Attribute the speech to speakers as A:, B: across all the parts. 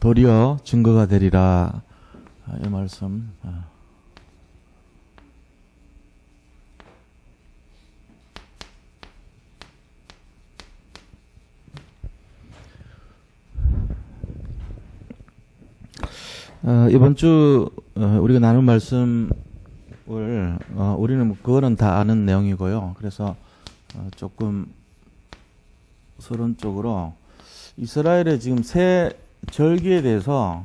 A: 도리어 증거가 되리라. 이 말씀. 이번 주 우리가 나눈 말씀을 우리는 뭐 그거는 다 아는 내용이고요. 그래서 조금 서론적으로 이스라엘의 지금 새 절기에 대해서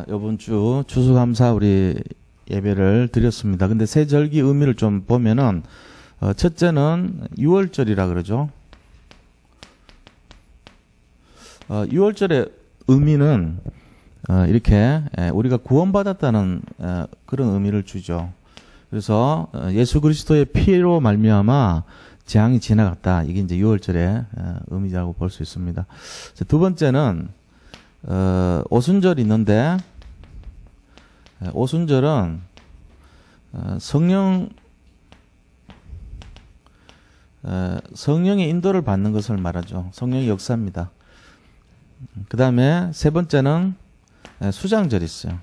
A: 이번 주 추수감사 우리 예배를 드렸습니다. 근데 새 절기 의미를 좀 보면은 첫째는 유월절이라 그러죠. 6월절의 의미는 이렇게 우리가 구원받았다는 그런 의미를 주죠. 그래서 예수 그리스도의 피로 말미암아 재앙이 지나갔다. 이게 이제 6월절의 의미라고 볼 수 있습니다. 두 번째는 오순절이 있는데 오순절은 성령의 인도를 받는 것을 말하죠. 성령의 역사입니다. 그 다음에 세 번째는 수장절이 있어요.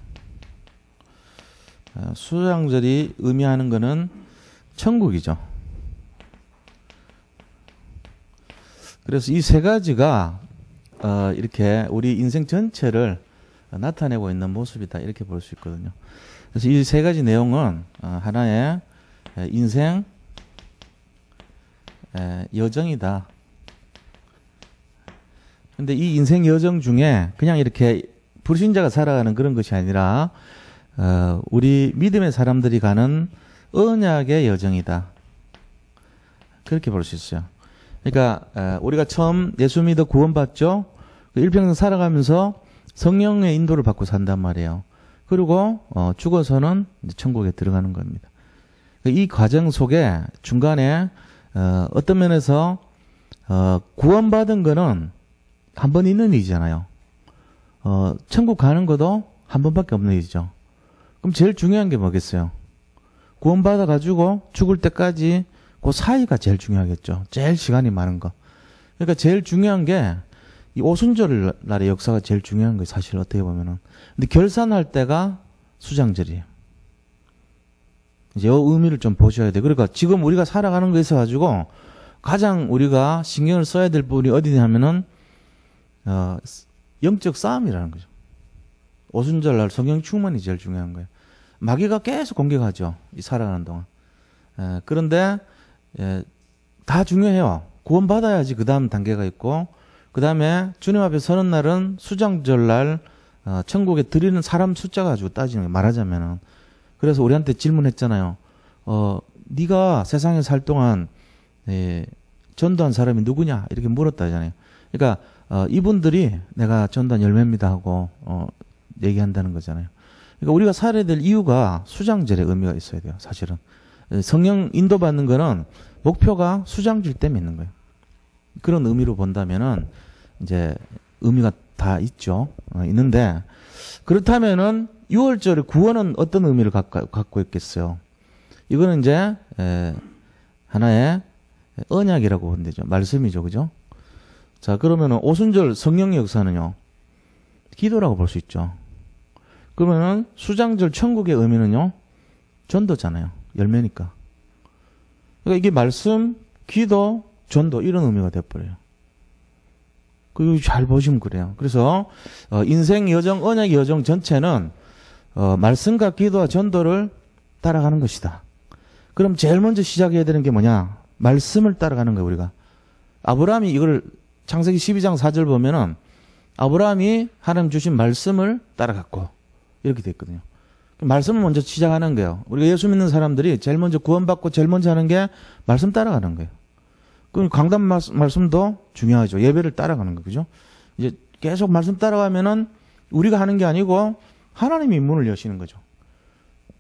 A: 수장절이 의미하는 것은 천국이죠. 그래서 이 세 가지가 이렇게 우리 인생 전체를 나타내고 있는 모습이다. 이렇게 볼 수 있거든요. 그래서 이 세 가지 내용은 하나의 인생 여정이다. 근데 이 인생 여정 중에 그냥 이렇게 불신자가 살아가는 그런 것이 아니라 우리 믿음의 사람들이 가는 언약의 여정이다. 그렇게 볼 수 있어요. 그러니까 우리가 처음 예수 믿어 구원받죠. 일평생 살아가면서 성령의 인도를 받고 산단 말이에요. 그리고 죽어서는 이제 천국에 들어가는 겁니다. 이 과정 속에 중간에 어떤 면에서 구원받은 거는 한 번 있는 일이잖아요. 천국 가는 것도 한 번밖에 없는 일이죠. 그럼 제일 중요한 게 뭐겠어요? 구원받아가지고 죽을 때까지 그 사이가 제일 중요하겠죠. 제일 시간이 많은 거. 그러니까 제일 중요한 게 이 오순절 날의 역사가 제일 중요한 거예요. 사실 어떻게 보면은. 근데 결산할 때가 수장절이에요. 이제 이 의미를 좀 보셔야 돼요. 그러니까 지금 우리가 살아가는 거에 있어가지고 가장 우리가 신경을 써야 될 부분이 어디냐면은 영적 싸움이라는 거죠. 오순절 날 성령 충만이 제일 중요한 거예요. 마귀가 계속 공격하죠. 이 살아가는 동안. 그런데 다 중요해요. 구원받아야지 그 다음 단계가 있고, 그 다음에 주님 앞에 서는 날은 수장절 날 천국에 드리는 사람 숫자 가지고 따지는 거예요. 말하자면은. 그래서 우리한테 질문했잖아요. 네가 세상에 살 동안 전도한 사람이 누구냐? 이렇게 물었다잖아요. 그러니까 이분들이 내가 전도한 열매입니다 하고 얘기한다는 거잖아요. 그러니까 우리가 살아야 될 이유가 수장절의 의미가 있어야 돼요. 사실은. 성령 인도받는 거는 목표가 수장절 때문에 있는 거예요. 그런 의미로 본다면은 이제 의미가 다 있죠. 있는데 그렇다면은 6월절의 구원은 어떤 의미를 갖고 있겠어요? 이거는 이제 하나의 언약이라고 보면 되죠. 말씀이죠. 그죠? 자, 그러면은 오순절 성령의 역사는요. 기도라고 볼 수 있죠. 그러면은 수장절 천국의 의미는요. 전도잖아요. 열매니까. 그러니까 이게 말씀, 기도, 전도 이런 의미가 돼버려요. 그리고 잘 보시면 그래요. 그래서 인생 여정, 언약 여정 전체는 말씀과 기도와 전도를 따라가는 것이다. 그럼 제일 먼저 시작해야 되는 게 뭐냐? 말씀을 따라가는 거예요. 우리가. 아브라함이 이걸 창세기 12장 4절 보면은 아브라함이 하나님 주신 말씀을 따라갔고 이렇게 됐거든요. 말씀을 먼저 시작하는 거예요. 우리가 예수 믿는 사람들이 제일 먼저 구원받고 제일 먼저 하는 게 말씀 따라가는 거예요. 그럼 강단 말씀도 중요하죠. 예배를 따라가는 거, 그죠? 이제 계속 말씀 따라가면은 우리가 하는 게 아니고 하나님이 문을 여시는 거죠.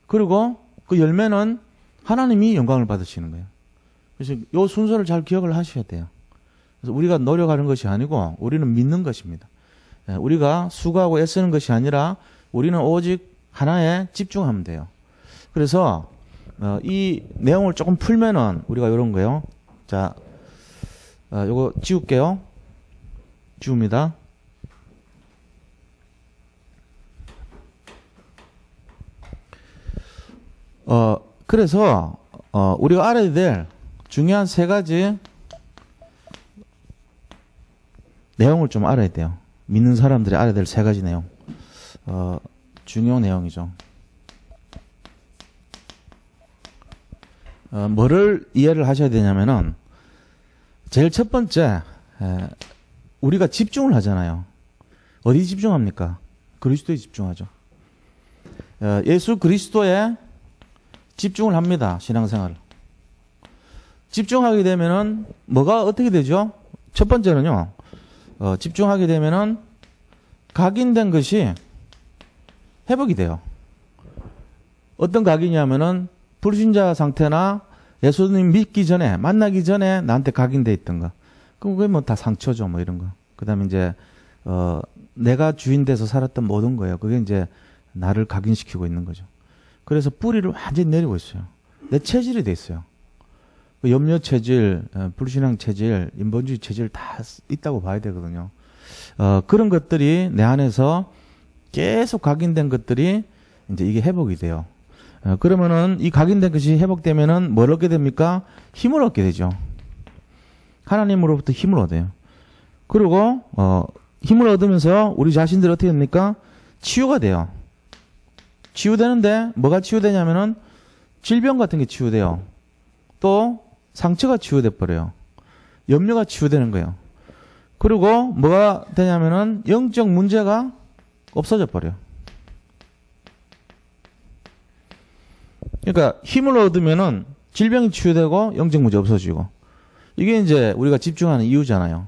A: 그리고 그 열매는 하나님이 영광을 받으시는 거예요. 그래서 이 순서를 잘 기억을 하셔야 돼요. 그래서 우리가 노력하는 것이 아니고 우리는 믿는 것입니다. 우리가 수고하고 애쓰는 것이 아니라 우리는 오직 하나에 집중하면 돼요. 그래서 이 내용을 조금 풀면은 우리가 이런 거예요. 자, 요거 지울게요. 지웁니다. 그래서, 우리가 알아야 될 중요한 세 가지 내용을 좀 알아야 돼요. 믿는 사람들이 알아야 될 세 가지 내용. 중요 내용이죠. 뭐를 이해를 하셔야 되냐면은, 제일 첫 번째, 우리가 집중을 하잖아요. 어디 집중합니까? 그리스도에 집중하죠. 예수 그리스도에 집중을 합니다. 신앙생활을. 집중하게 되면은 뭐가 어떻게 되죠? 첫 번째는요. 집중하게 되면은 각인된 것이 회복이 돼요. 어떤 각이냐면은 불신자 상태나 예수님 믿기 전에, 만나기 전에 나한테 각인돼 있던 거. 그럼 그게 뭐 다 상처죠, 뭐 이런 거. 그 다음에 이제, 내가 주인 돼서 살았던 모든 거예요. 그게 이제 나를 각인시키고 있는 거죠. 그래서 뿌리를 완전히 내리고 있어요. 내 체질이 돼 있어요. 염려 체질, 불신앙 체질, 인본주의 체질 다 있다고 봐야 되거든요. 그런 것들이 내 안에서 계속 각인된 것들이 이제 이게 회복이 돼요. 그러면은 이 각인된 것이 회복되면은 뭘 얻게 됩니까? 힘을 얻게 되죠. 하나님으로부터 힘을 얻어요. 그리고 힘을 얻으면서 우리 자신들이 어떻게 됩니까? 치유가 돼요. 치유되는데 뭐가 치유되냐면은 질병 같은 게 치유돼요. 또 상처가 치유돼 버려요. 염려가 치유되는 거예요. 그리고 뭐가 되냐면은 영적 문제가 없어져 버려요. 그러니까 힘을 얻으면은 질병이 치유되고 영적 문제 없어지고, 이게 이제 우리가 집중하는 이유잖아요.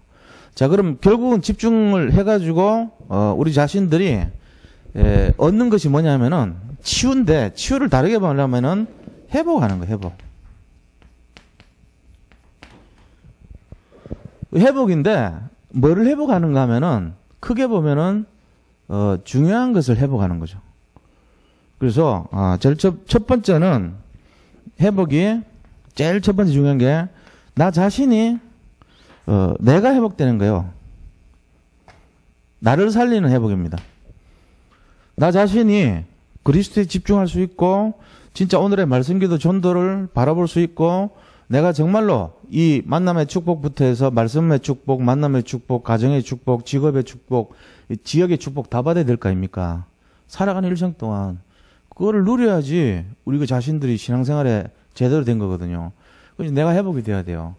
A: 자, 그럼 결국은 집중을 해가지고 우리 자신들이 얻는 것이 뭐냐면은 치유인데, 치유를 다르게 말하면은 회복하는 거예요. 회복. 회복인데 뭐를 회복하는가 하면은 크게 보면은 중요한 것을 회복하는 거죠. 그래서 제일 첫 번째는 회복이 제일 첫 번째 중요한 게 나 자신이 내가 회복되는 거예요. 나를 살리는 회복입니다. 나 자신이 그리스도에 집중할 수 있고 진짜 오늘의 말씀기도 전도를 바라볼 수 있고 내가 정말로 이 만남의 축복부터 해서 말씀의 축복, 만남의 축복, 가정의 축복, 직업의 축복, 지역의 축복 다 받아야 될 거 아닙니까? 살아가는 일생 동안 그거를 누려야지 우리 자신들이 신앙생활에 제대로 된 거거든요. 그래서 내가 회복이 돼야 돼요.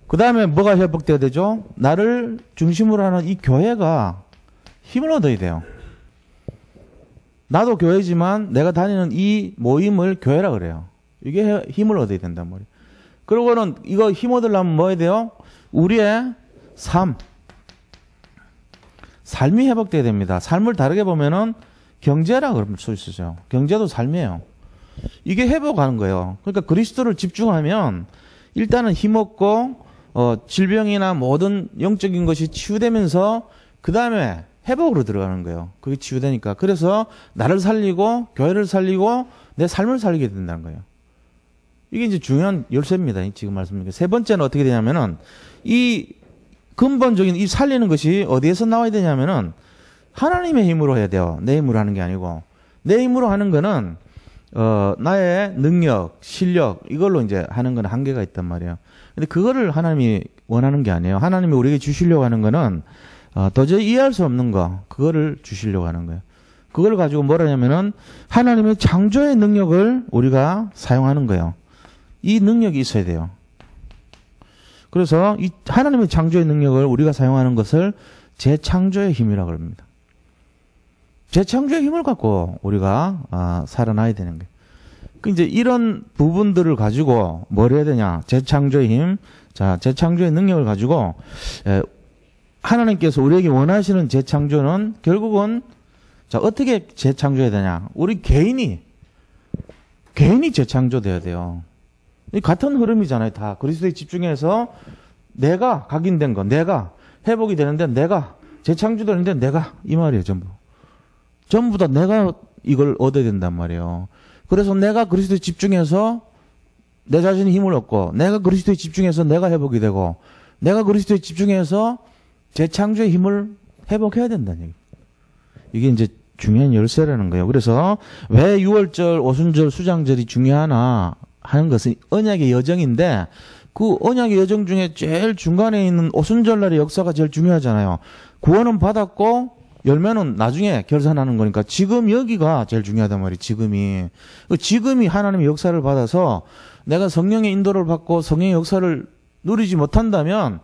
A: 그 다음에 뭐가 회복돼야 되죠? 나를 중심으로 하는 이 교회가 힘을 얻어야 돼요. 나도 교회지만 내가 다니는 이 모임을 교회라 그래요. 이게 힘을 얻어야 된단 말이에요. 그리고는 이거 힘 얻으려면 뭐 해야 돼요? 우리의 삶이 회복돼야 됩니다. 삶을 다르게 보면은 경제라 그럴 수 있어요. 경제도 삶이에요. 이게 회복하는 거예요. 그러니까 그리스도를 집중하면 일단은 힘없고 질병이나 모든 영적인 것이 치유되면서 그 다음에 회복으로 들어가는 거예요. 그게 치유되니까. 그래서 나를 살리고 교회를 살리고 내 삶을 살리게 된다는 거예요. 이게 이제 중요한 열쇠입니다. 지금 말씀드린 세 번째는 어떻게 되냐면은 이 근본적인 이 살리는 것이 어디에서 나와야 되냐면은 하나님의 힘으로 해야 돼요. 내 힘으로 하는 게 아니고. 내 힘으로 하는 거는 나의 능력, 실력 이걸로 이제 하는 건 한계가 있단 말이에요. 근데 그거를 하나님이 원하는 게 아니에요. 하나님이 우리에게 주시려고 하는 거는 도저히 이해할 수 없는 거, 그거를 주시려고 하는 거예요. 그걸 가지고 뭐라냐면은 하나님의 창조의 능력을 우리가 사용하는 거예요. 이 능력이 있어야 돼요. 그래서 이 하나님의 창조의 능력을 우리가 사용하는 것을 재창조의 힘이라고 합니다. 재창조의 힘을 갖고 우리가 살아나야 되는 거예요. 이제 이런 부분들을 가지고 뭘 해야 되냐? 재창조의 힘. 자, 재창조의 능력을 가지고 하나님께서 우리에게 원하시는 재창조는 결국은 자, 어떻게 재창조해야 되냐? 우리 개인이 재창조돼야 돼요. 이 같은 흐름이잖아요. 다 그리스도에 집중해서 내가 각인된 거, 내가 회복이 되는데 내가 재창조되는데 내가 이 말이에요. 전부 다 내가 이걸 얻어야 된단 말이에요. 그래서 내가 그리스도에 집중해서 내 자신이 힘을 얻고 내가 그리스도에 집중해서 내가 회복이 되고 내가 그리스도에 집중해서 재창조의 힘을 회복해야 된다는 얘기예요. 이게 이제 중요한 열쇠라는 거예요. 그래서 왜 6월절, 오순절, 수장절이 중요하나 하는 것은 언약의 여정인데 그 언약의 여정 중에 제일 중간에 있는 오순절날의 역사가 제일 중요하잖아요. 구원은 받았고 열매는 나중에 결산하는 거니까 지금 여기가 제일 중요하단 말이에요. 지금이 하나님의 역사를 받아서 내가 성령의 인도를 받고 성령의 역사를 누리지 못한다면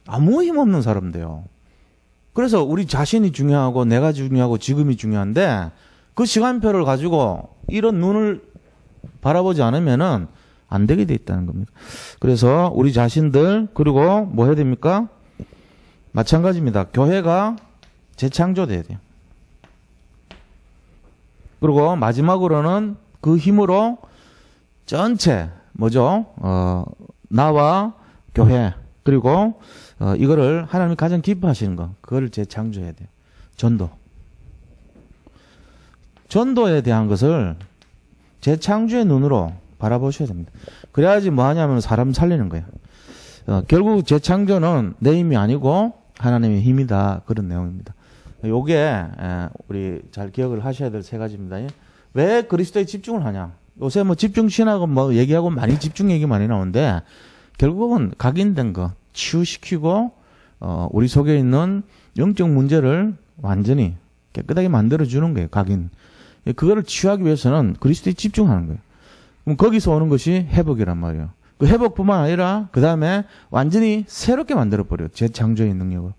A: 아무 힘없는 사람 돼요. 그래서 우리 자신이 중요하고 내가 중요하고 지금이 중요한데 그 시간표를 가지고 이런 눈을 바라보지 않으면은 안 되게 돼 있다는 겁니다. 그래서 우리 자신들 그리고 뭐 해야 됩니까? 마찬가지입니다. 교회가 재창조돼야 돼요. 그리고 마지막으로는 그 힘으로 전체 뭐죠? 나와 교회 그리고 이거를 하나님이 가장 기뻐하시는 거 그거를 재창조해야 돼요. 전도에 대한 것을 재창조의 눈으로 바라보셔야 됩니다. 그래야지 뭐 하냐면 사람 살리는 거예요. 결국 재창조는 내 힘이 아니고 하나님의 힘이다. 그런 내용입니다. 요게 우리 잘 기억을 하셔야 될 세 가지입니다. 왜 그리스도에 집중을 하냐? 요새 뭐 집중 신학은 뭐 얘기하고 많이 집중 얘기 많이 나오는데 결국은 각인된 거 치유시키고 우리 속에 있는 영적 문제를 완전히 깨끗하게 만들어주는 거예요. 각인. 그거를 치유하기 위해서는 그리스도에 집중하는 거예요. 그럼 거기서 오는 것이 회복이란 말이에요. 그 회복뿐만 아니라 그 다음에 완전히 새롭게 만들어버려요. 재창조의 능력으로.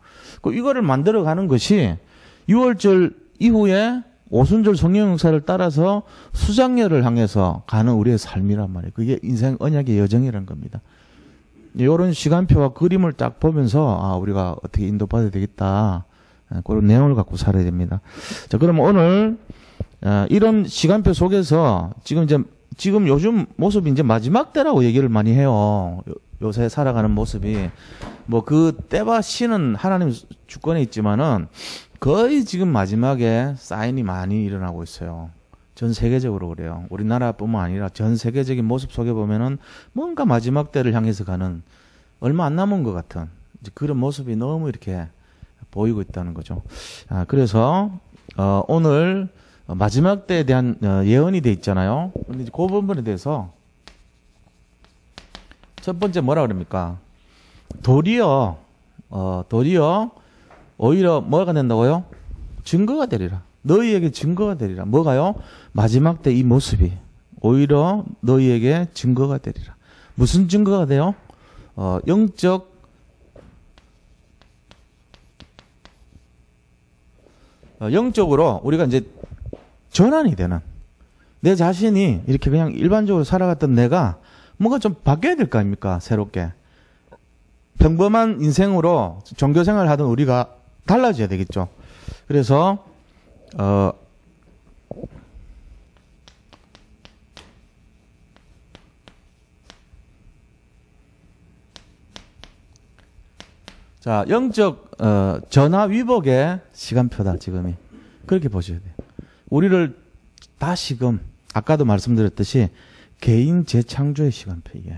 A: 이거를 만들어가는 것이 6월절 이후에 오순절 성령 역사를 따라서 수장렬을 향해서 가는 우리의 삶이란 말이에요. 그게 인생 언약의 여정이라는 겁니다. 이런 시간표와 그림을 딱 보면서 우리가 어떻게 인도받아야 되겠다. 그런 내용을 갖고 살아야 됩니다. 자, 그럼 오늘 이런 시간표 속에서 지금 요즘 모습이 이제 마지막 때라고 얘기를 많이 해요. 요새 살아가는 모습이 뭐 그 때와 시는 하나님 주권에 있지만은 거의 지금 마지막에 사인이 많이 일어나고 있어요. 전 세계적으로 그래요. 우리나라뿐만 아니라 전 세계적인 모습 속에 보면은 뭔가 마지막 때를 향해서 가는 얼마 안 남은 것 같은 그런 모습이 너무 이렇게 보이고 있다는 거죠. 그래서 오늘 마지막 때에 대한 예언이 돼 있잖아요. 근데 그 부분에 대해서 첫 번째 뭐라 그럽니까? 도리어 오히려 뭐가 된다고요? 증거가 되리라. 너희에게 증거가 되리라. 뭐가요? 마지막 때 이 모습이 오히려 너희에게 증거가 되리라. 무슨 증거가 돼요? 영적으로 우리가 이제 전환이 되는 내 자신이 이렇게 그냥 일반적으로 살아갔던 내가 뭔가 좀 바뀌어야 될 거 아닙니까? 새롭게. 평범한 인생으로 종교생활을 하던 우리가 달라져야 되겠죠. 그래서 자, 영적 전화 위복의 시간표다 지금이. 그렇게 보셔야 돼요. 우리를 다시금 아까도 말씀드렸듯이 개인 재창조의 시간표 이게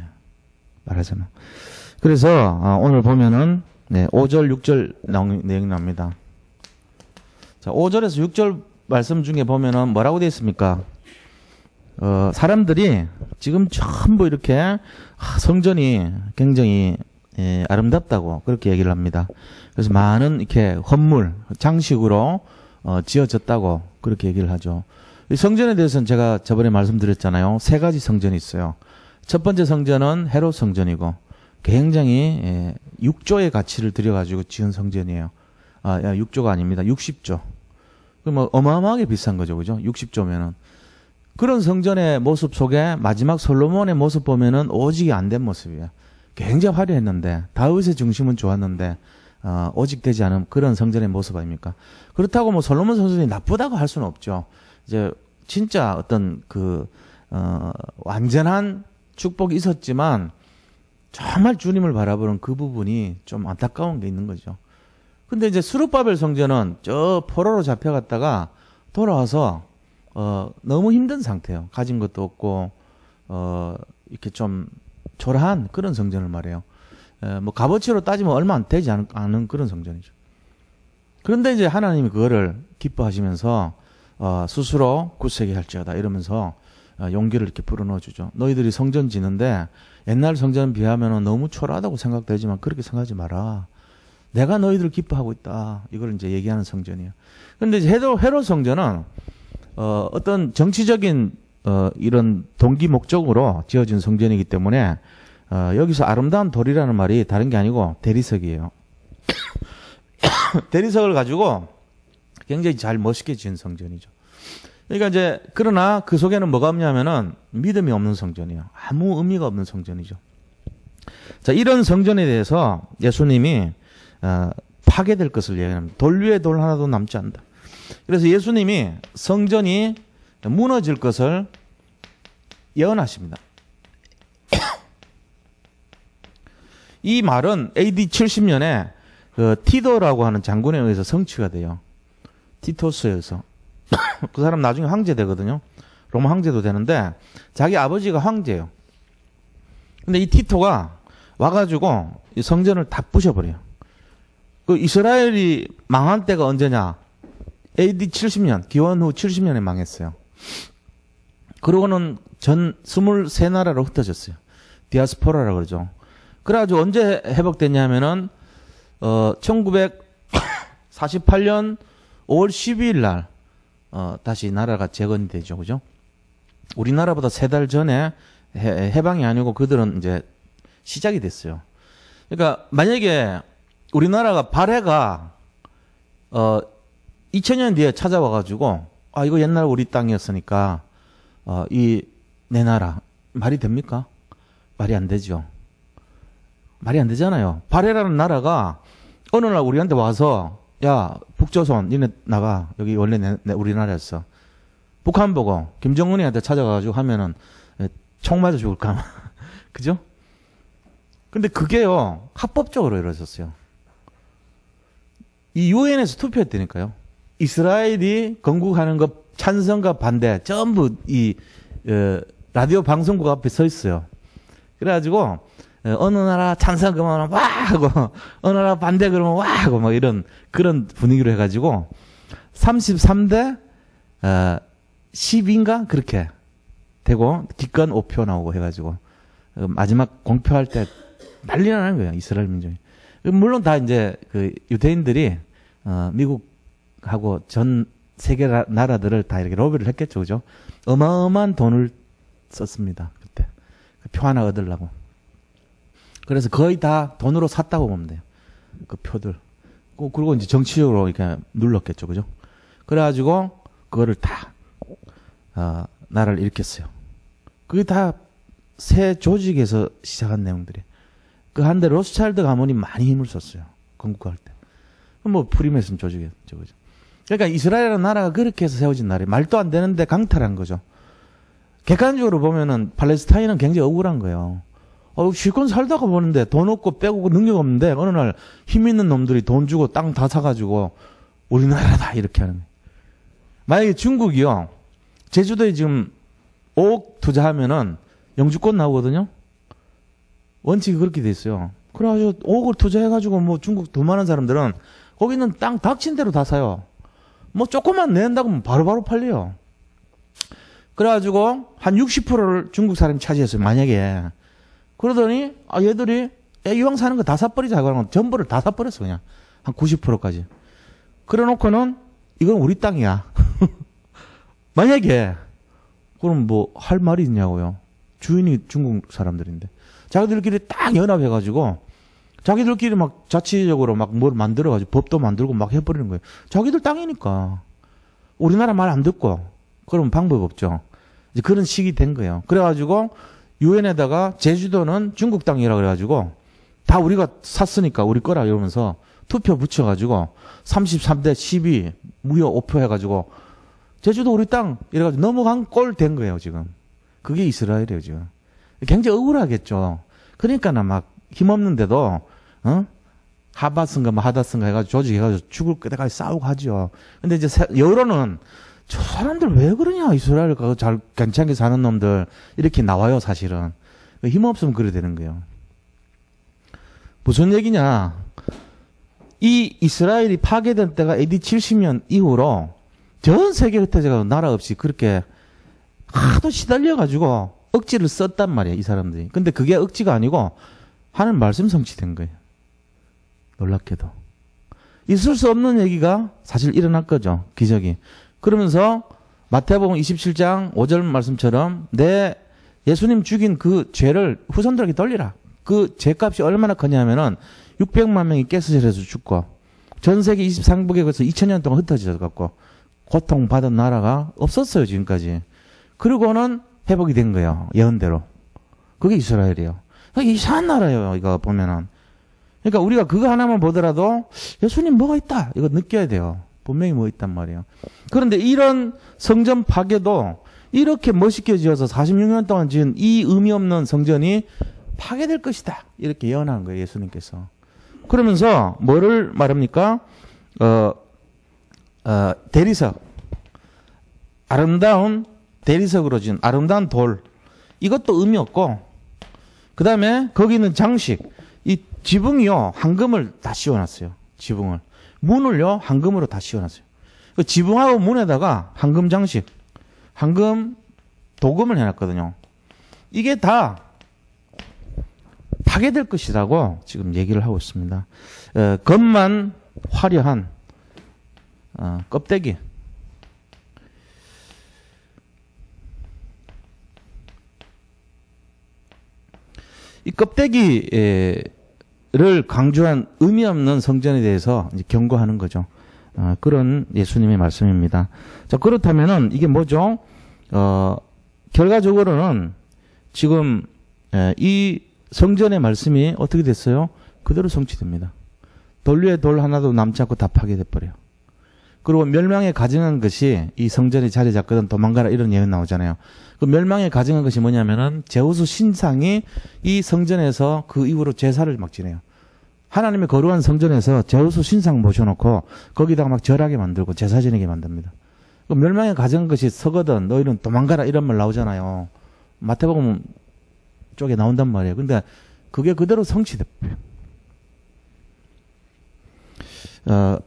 A: 말하자면. 그래서 오늘 보면은 5절 6절 내용이 나옵니다. 자, 5절에서 6절 말씀 중에 보면은 뭐라고 되어 있습니까? 사람들이 지금 전부 이렇게 성전이 굉장히 아름답다고 그렇게 얘기를 합니다. 그래서 많은 이렇게 헌물, 장식으로 지어졌다고 그렇게 얘기를 하죠. 이 성전에 대해서는 제가 저번에 말씀드렸잖아요. 세 가지 성전이 있어요. 첫 번째 성전은 헤롯 성전이고 굉장히 6조의 가치를 들여가지고 지은 성전이에요. 6조가 아닙니다. 60조. 그럼 어마어마하게 비싼 거죠. 그죠? 60조면은. 그런 성전의 모습 속에 마지막 솔로몬의 모습 보면은 오직이 안 된 모습이에요. 굉장히 화려했는데 다윗의 중심은 좋았는데 오직 되지 않은 그런 성전의 모습 아닙니까? 그렇다고 뭐 솔로몬 성전이 나쁘다고 할 수는 없죠. 이제 진짜 어떤 완전한 축복이 있었지만 정말 주님을 바라보는 그 부분이 좀 안타까운 게 있는 거죠. 근데 이제 스룹바벨 성전은 저 포로로 잡혀갔다가 돌아와서 너무 힘든 상태예요. 가진 것도 없고 이렇게 좀 초라한 그런 성전을 말해요. 뭐 값어치로 따지면 얼마 안 되지 않은 그런 성전이죠. 그런데 이제 하나님이 그거를 기뻐하시면서 스스로 굳세게 할지어다 이러면서 용기를 이렇게 불어넣어 주죠. 너희들이 성전 지는데 옛날 성전에 비하면 너무 초라하다고 생각되지만 그렇게 생각하지 마라. 내가 너희들 기뻐하고 있다. 이걸 이제 얘기하는 성전이에요. 그런데 이제 헤롯 성전은 어떤 정치적인 이런 동기 목적으로 지어진 성전이기 때문에 여기서 아름다운 돌이라는 말이 다른 게 아니고 대리석이에요. 대리석을 가지고 굉장히 잘 멋있게 지은 성전이죠. 그러니까 이제 그러나 그 속에는 뭐가 없냐면은 믿음이 없는 성전이에요. 아무 의미가 없는 성전이죠. 자, 이런 성전에 대해서 예수님이 파괴될 것을 예언합니다. 돌 위에 돌 하나도 남지 않는다. 그래서 예수님이 성전이 무너질 것을 예언하십니다. 이 말은 AD 70년에 그 티도라고 하는 장군에 의해서 성취가 돼요. 티토스에 의해서. 그 사람 나중에 황제 되거든요. 로마 황제도 되는데 자기 아버지가 황제예요. 근데 이 티토가 와가지고 이 성전을 다 부셔버려요. 그 이스라엘이 망한 때가 언제냐? AD 70년, 기원 후 70년에 망했어요. 그러고는 전 23나라로 흩어졌어요. 디아스포라라고 그러죠. 그래가지고 언제 회복됐냐면은 1948년 5월 12일 날 다시 나라가 재건이 되죠. 그죠? 우리나라보다 3달 전에 해방이 아니고 그들은 이제 시작이 됐어요. 그러니까 만약에 우리나라가 발해가 2000년 뒤에 찾아와가지고 이거 옛날 우리 땅이었으니까 내 나라 말이 됩니까? 말이 안 되죠. 말이 안 되잖아요. 발해라는 나라가 어느 날 우리한테 와서 야 북조선 니네 나가 여기 원래 우리나라였어. 북한 보고 김정은이한테 찾아가가지고 하면은 총 맞아 죽을까. 그죠? 근데 그게요 합법적으로 이루어졌어요. 이 유엔에서 투표했다니까요. 이스라엘이 건국하는 것 찬성과 반대 전부 이 라디오 방송국 앞에 서 있어요. 그래가지고 어느 나라 찬성 그러면 와 하고 어느 나라 반대 그러면 와 하고 뭐 이런 그런 분위기로 해가지고 33대 10인가 그렇게 되고 기권 5표 나오고 해가지고 마지막 공표할 때 난리가 나는 거예요. 이스라엘 민족이. 물론 다 이제 그 유대인들이 미국하고 전 세계 나라들을 다 이렇게 로비를 했겠죠, 그죠? 어마어마한 돈을 썼습니다. 그때 표 하나 얻으려고. 그래서 거의 다 돈으로 샀다고 보면 돼요. 그 표들. 그리고 이제 정치적으로 이렇게 눌렀겠죠, 그죠? 그래가지고 그거를 다 나라를 일으켰어요. 그게 다 새 조직에서 시작한 내용들이. 그 한데 로스차일드 가문이 많이 힘을 썼어요. 건국할 때. 뭐 프리메슨 조직이었죠, 그죠? 그러니까 이스라엘이라는 나라가 그렇게 해서 세워진 나라예요. 말도 안 되는데 강탈한 거죠. 객관적으로 보면은 팔레스타인은 굉장히 억울한 거예요. 실컷 살다가 보는데 돈 없고 빼고 능력 없는데 어느 날 힘 있는 놈들이 돈 주고 땅 다 사가지고 우리나라다 이렇게 하는 거예요. 만약에 중국이요. 제주도에 지금 5억 투자하면은 영주권 나오거든요. 원칙이 그렇게 돼 있어요. 그래가지고 5억을 투자해가지고 뭐 중국 돈 많은 사람들은 거기 있는 땅 닥친 대로 다 사요. 뭐 조금만 낸다고 하면 바로바로 팔려요. 그래가지고 한 60%를 중국 사람이 차지했어요. 만약에. 그러더니 얘들이 이왕 사는 거 다 사버리자 하고 전부를 다 사버렸어 그냥. 한 90%까지. 그래놓고는 이건 우리 땅이야. 만약에 그럼 뭐 할 말이 있냐고요. 주인이 중국 사람들인데. 자기들끼리 딱 연합해가지고 자기들끼리 막 자치적으로 막 뭘 만들어가지고 법도 만들고 막 해버리는 거예요. 자기들 땅이니까. 우리나라 말 안 듣고. 그러면 방법 없죠. 이제 그런 식이 된 거예요. 그래가지고 유엔에다가 제주도는 중국 땅이라 그래가지고 다 우리가 샀으니까 우리 거라 이러면서 투표 붙여가지고 33대 12 무효 5표 해가지고 제주도 우리 땅 이래가지고 넘어간 꼴 된 거예요 지금. 그게 이스라엘이에요 지금. 굉장히 억울하겠죠. 그러니까 막 힘없는데도 하바스인가 뭐 하다스인가 해가지고 조직해가지고 죽을 때까지 싸우고 하죠. 근데 이제 여론은 저 사람들 왜 그러냐 이스라엘 가서 잘 괜찮게 사는 놈들 이렇게 나와요 사실은. 힘없으면 그래 되는 거예요. 무슨 얘기냐. 이 이스라엘이 파괴된 때가 AD 70년 이후로 전 세계 흩어져가지고 나라 없이 그렇게 하도 시달려가지고 억지를 썼단 말이에요, 이 사람들이. 근데 그게 억지가 아니고 하는 말씀 성취된 거예요. 놀랍게도. 있을 수 없는 얘기가 사실 일어날 거죠, 기적이. 그러면서 마태복음 27장 5절 말씀처럼 내 예수님 죽인 그 죄를 후손들에게 돌리라. 그 죄값이 얼마나 크냐면은 600만 명이 가스절에서 죽고 전 세계 23개국에서 2000년 동안 흩어져 갖고 고통받은 나라가 없었어요, 지금까지. 그리고는 회복이 된 거예요, 예언대로. 그게 이스라엘이에요. 이상한 나라예요, 이거 보면은. 그러니까 우리가 그거 하나만 보더라도 예수님 뭐가 있다, 이거 느껴야 돼요. 분명히 뭐 있단 말이에요. 그런데 이런 성전 파괴도 이렇게 멋있게 지어서 46년 동안 지은 이 의미 없는 성전이 파괴될 것이다, 이렇게 예언한 거예요, 예수님께서. 그러면서 뭐를 말합니까? 대리석, 아름다운 대리석으로 지은 아름다운 돌, 이것도 의미 없고, 그 다음에 거기 있는 장식, 이 지붕이요, 황금을 다 씌워놨어요. 지붕을. 문을요, 황금으로 다 씌워놨어요. 그 지붕하고 문에다가 황금 장식, 황금 도금을 해놨거든요. 이게 다 파괴될 것이라고 지금 얘기를 하고 있습니다. 겉만 화려한 껍데기. 이 껍데기를 강조한 의미 없는 성전에 대해서 이제 경고하는 거죠. 그런 예수님의 말씀입니다. 자, 그렇다면은 이게 뭐죠? 결과적으로는 지금 이 성전의 말씀이 어떻게 됐어요? 그대로 성취됩니다. 돌 위에 돌 하나도 남지 않고 다 파괴돼 버려요. 그리고 멸망에 가증한 것이 이 성전에 자리 잡거든 도망가라, 이런 예언 나오잖아요. 그 멸망에 가증한 것이 뭐냐면은 제우스 신상이 이 성전에서 그 이후로 제사를 막 지내요. 하나님의 거룩한 성전에서 제우스 신상 모셔놓고 거기다가 막 절하게 만들고 제사 지내게 만듭니다. 그 멸망에 가증한 것이 서거든 너희는 도망가라, 이런 말 나오잖아요. 마태복음 쪽에 나온단 말이에요. 근데 그게 그대로 성취됐고요.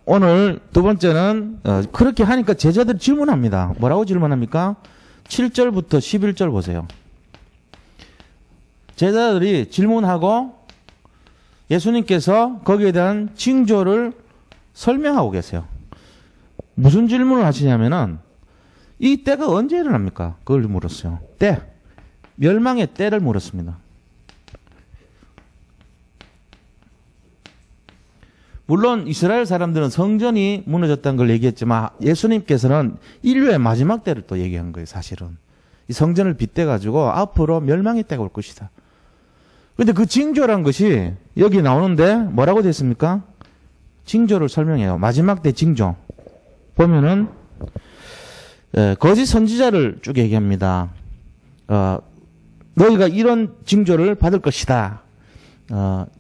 A: 오늘 두 번째는 그렇게 하니까 제자들이 질문합니다. 뭐라고 질문합니까? 7절부터 11절 보세요. 제자들이 질문하고 예수님께서 거기에 대한 징조를 설명하고 계세요. 무슨 질문을 하시냐면은 이 때가 언제 일어납니까? 그걸 물었어요. 때. 멸망의 때를 물었습니다. 물론 이스라엘 사람들은 성전이 무너졌다는 걸 얘기했지만 예수님께서는 인류의 마지막 때를 또 얘기한 거예요, 사실은. 이 성전을 빗대가지고 앞으로 멸망의 때가 올 것이다. 근데 그 징조란 것이 여기 나오는데 뭐라고 되어 있습니까? 징조를 설명해요. 마지막 때 징조. 보면은 거짓 선지자를 쭉 얘기합니다. 너희가 이런 징조를 받을 것이다.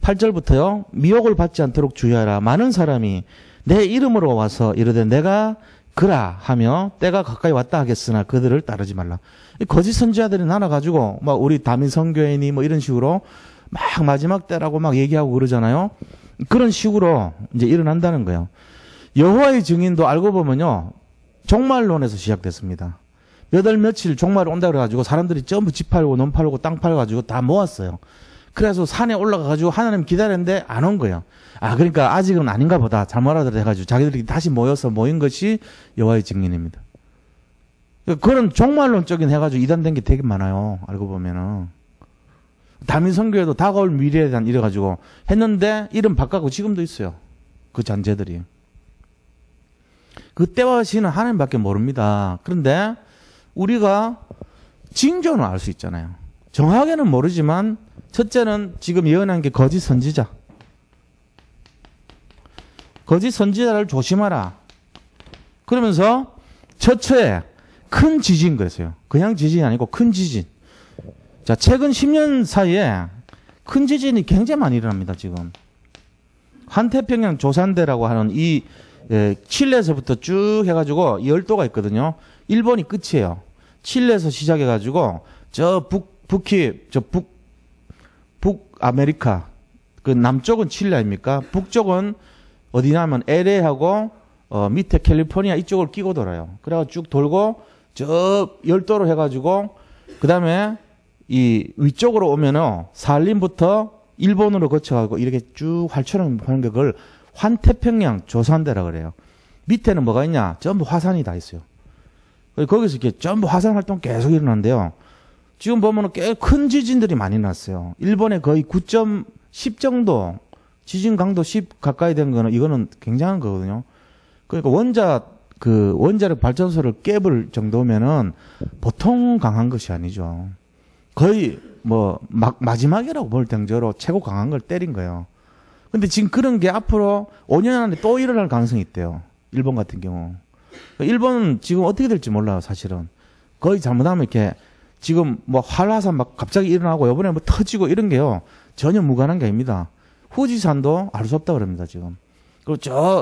A: 8절부터요. 미혹을 받지 않도록 주의하라. 많은 사람이 내 이름으로 와서 이르되 내가 그라 하며 때가 가까이 왔다 하겠으나 그들을 따르지 말라. 거짓 선지자들이 나눠가지고 막 우리 다민 선교회니 뭐 이런 식으로 막 마지막 때라고 막 얘기하고 그러잖아요. 그런 식으로 이제 일어난다는 거예요. 여호와의 증인도 알고 보면요, 종말론에서 시작됐습니다. 몇 월 며칠 종말 온다 그래가지고 사람들이 전부 집 팔고 논 팔고 땅 팔아가지고 다 모았어요. 그래서 산에 올라가가지고 하나님 기다렸는데 안 온 거예요. 그러니까 아직은 아닌가 보다. 잘못 알아들어가지고 자기들이 다시 모여서 모인 것이 여호와의 증인입니다. 그런 종말론적인 해가지고 이단된 게 되게 많아요. 알고 보면은. 다민선교회도 다가올 미래에 대한 이래가지고 했는데 이름 바꿔고 지금도 있어요. 그 잔재들이. 그 때와 시는 하나님밖에 모릅니다. 그런데 우리가 징조는 알 수 있잖아요. 정확하게는 모르지만 첫째는 지금 예언한 게 거짓 선지자. 거짓 선지자를 조심하라. 그러면서 처처에 큰 지진 그랬어요. 그냥 지진이 아니고 큰 지진. 자, 최근 10년 사이에 큰 지진이 굉장히 많이 일어납니다, 지금. 한태평양 조산대라고 하는 이 칠레에서부터 쭉 해가지고 열도가 있거든요. 일본이 끝이에요. 칠레에서 시작해가지고 저 북아메리카, 그 남쪽은 칠레 아닙니까? 북쪽은 어디냐면 LA하고 밑에 캘리포니아 이쪽을 끼고 돌아요. 그래가지고 쭉 돌고 저 열도로 해가지고 그 다음에 이 위쪽으로 오면은 산림부터 일본으로 거쳐가고 이렇게 쭉 활처럼 하는 게 그걸 환태평양 조산대라 그래요. 밑에는 뭐가 있냐? 전부 화산이 다 있어요. 거기서 이렇게 전부 화산 활동 계속 일어나는데요. 지금 보면은 꽤 큰 지진들이 많이 났어요. 일본에 거의 9.10 정도 지진 강도 10 가까이 된 거는 이거는 굉장한 거거든요. 그러니까 원자력 발전소를 깨볼 정도면은 보통 강한 것이 아니죠. 거의 뭐 마지막이라고 볼 정도로 최고 강한 걸 때린 거예요. 근데 지금 그런 게 앞으로 5년 안에 또 일어날 가능성이 있대요. 일본 같은 경우. 일본은 지금 어떻게 될지 몰라요, 사실은. 거의 잘못하면 이렇게 지금 뭐 활화산 막 갑자기 일어나고 이번에 뭐 터지고 이런 게요. 전혀 무관한 게 아닙니다. 후지산도 알 수 없다 그럽니다, 지금. 그리고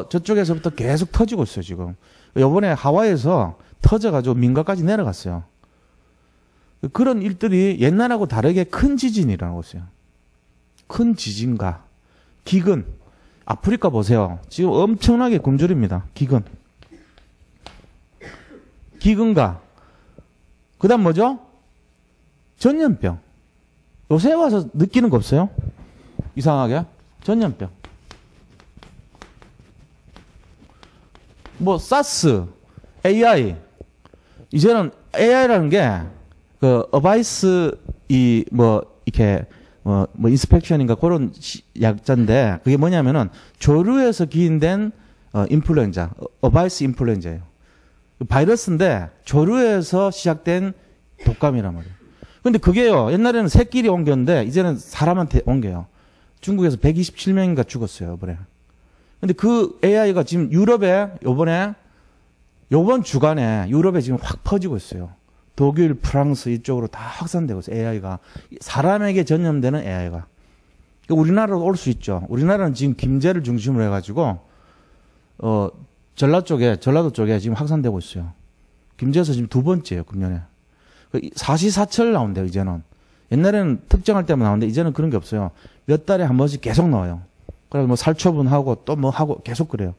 A: 저쪽에서부터 계속 터지고 있어요, 지금. 이번에 하와이에서 터져가지고 민가까지 내려갔어요. 그런 일들이 옛날하고 다르게 큰 지진이라고 했어요. 큰 지진과 기근. 아프리카 보세요. 지금 엄청나게 굶주립니다. 기근과 그 다음 뭐죠? 전염병. 요새 와서 느끼는 거 없어요? 이상하게? 전염병. 뭐 사스, AI. 이제는 AI라는 게 그 어바이스 이렇게 인스펙션인가 그런 약자인데 그게 뭐냐면은 조류에서 기인된 인플루엔자, 어바이스 인플루엔자예요. 바이러스인데 조류에서 시작된 독감이란 말이에요. 근데 그게요, 옛날에는 새끼리 옮겼는데 이제는 사람한테 옮겨요. 중국에서 127명인가 죽었어요, 이번에. 근데 그 AI가 지금 유럽에 요번 주간에 유럽에 지금 확 퍼지고 있어요. 독일, 프랑스 이쪽으로 다 확산되고 있어요, AI가. 사람에게 전염되는 AI가. 우리나라로 올 수 있죠. 우리나라는 지금 김제를 중심으로 해가지고, 전라도 쪽에 지금 확산되고 있어요. 김제에서 지금 2번째예요, 금년에. 사시사철 나온대요, 이제는. 옛날에는 특정할 때만 나오는데, 이제는 그런 게 없어요. 몇 달에 한 번씩 계속 나와요. 그래서 뭐 살처분하고 또 뭐 하고 계속 그래요.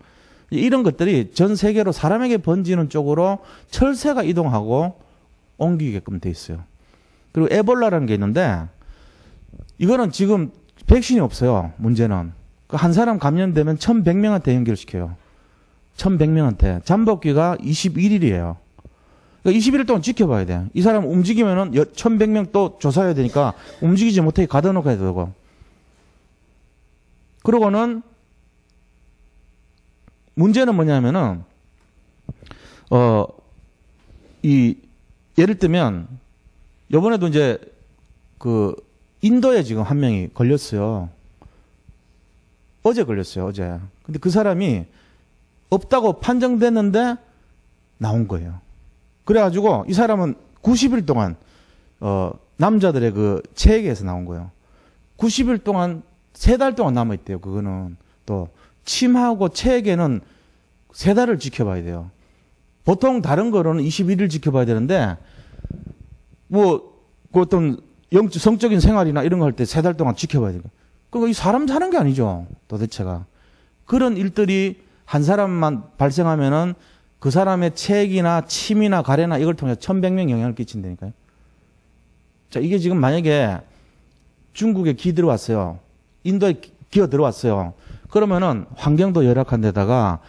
A: 이런 것들이 전 세계로 사람에게 번지는 쪽으로 철새가 이동하고 옮기게끔 돼 있어요. 그리고 에볼라라는 게 있는데, 이거는 지금 백신이 없어요, 문제는. 한 사람 감염되면 1100명한테 연결시켜요. 1100명한테. 잠복기가 21일이에요. 그러니까 21일 동안 지켜봐야 돼. 이 사람 움직이면은 1100명 또 조사해야 되니까 움직이지 못하게 가둬놓고 해야 되고. 그러고는 문제는 뭐냐면은 예를 들면 요번에도 이제 그 인도에 지금 한 명이 걸렸어요. 어제 걸렸어요, 어제. 근데 그 사람이 없다고 판정됐는데 나온 거예요. 그래가지고 이 사람은 90일 동안 남자들의 그 체액에서 나온 거예요. 90일 동안 3달 동안 남아있대요. 그거는 또 침하고 체액에는 3달을 지켜봐야 돼요. 보통 다른 거로는 21일 지켜봐야 되는데 뭐 그 어떤 성적인 생활이나 이런 거 할 때 3달 동안 지켜봐야 돼요. 그러니까 이 사람 사는 게 아니죠, 도대체가. 그런 일들이 한 사람만 발생하면은 그 사람의 체액이나 침이나 가래나 이걸 통해서 1100명 영향을 끼친다니까요. 자, 이게 지금 만약에 중국에 기 들어왔어요. 인도에 기어 들어왔어요. 그러면은 환경도 열악한 데다가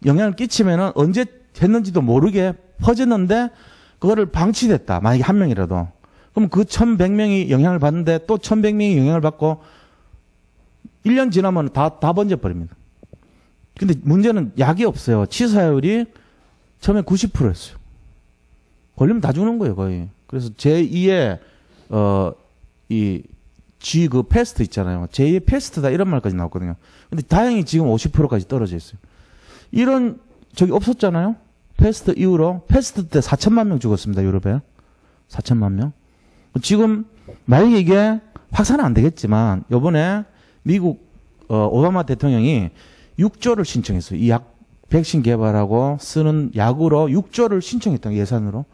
A: 영향을 끼치면은 언제 했는지도 모르게 퍼졌는데 그거를 방치됐다. 만약에 한 명이라도. 그럼 그 1100명이 영향을 받는데 또 1100명이 영향을 받고 1년 지나면 다 번져버립니다. 근데 문제는 약이 없어요. 치사율이 처음에 90%였어요. 걸리면 다 죽는 거예요, 거의. 그래서 제2의, 그 패스트 있잖아요. 제2의 패스트다 이런 말까지 나왔거든요. 근데 다행히 지금 50%까지 떨어져 있어요. 이런 적이 없었잖아요. 패스트 이후로. 패스트 때 4천만 명 죽었습니다, 유럽에. 4천만 명. 지금 만약에 이게 확산은 안 되겠지만 요번에 미국 오바마 대통령이 6조를 신청했어요. 이 약 백신 개발하고 쓰는 약으로 6조를 신청했던 예산으로.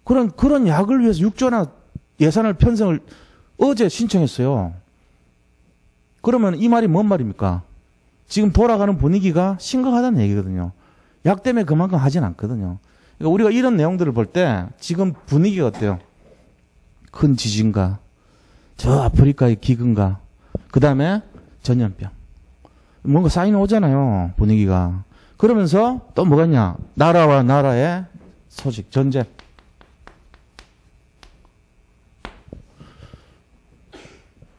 A: 그런 약을 위해서 6조나 예산을 편성을 어제 신청했어요. 그러면 이 말이 뭔 말입니까? 지금 돌아가는 분위기가 심각하다는 얘기거든요. 약 때문에 그만큼 하진 않거든요. 그러니까 우리가 이런 내용들을 볼 때 지금 분위기가 어때요? 큰 지진가, 저 아프리카의 기근가, 그 다음에 전염병. 뭔가 쌓이는 오잖아요, 분위기가. 그러면서 또 뭐가 있냐? 나라와 나라의 소식, 전쟁.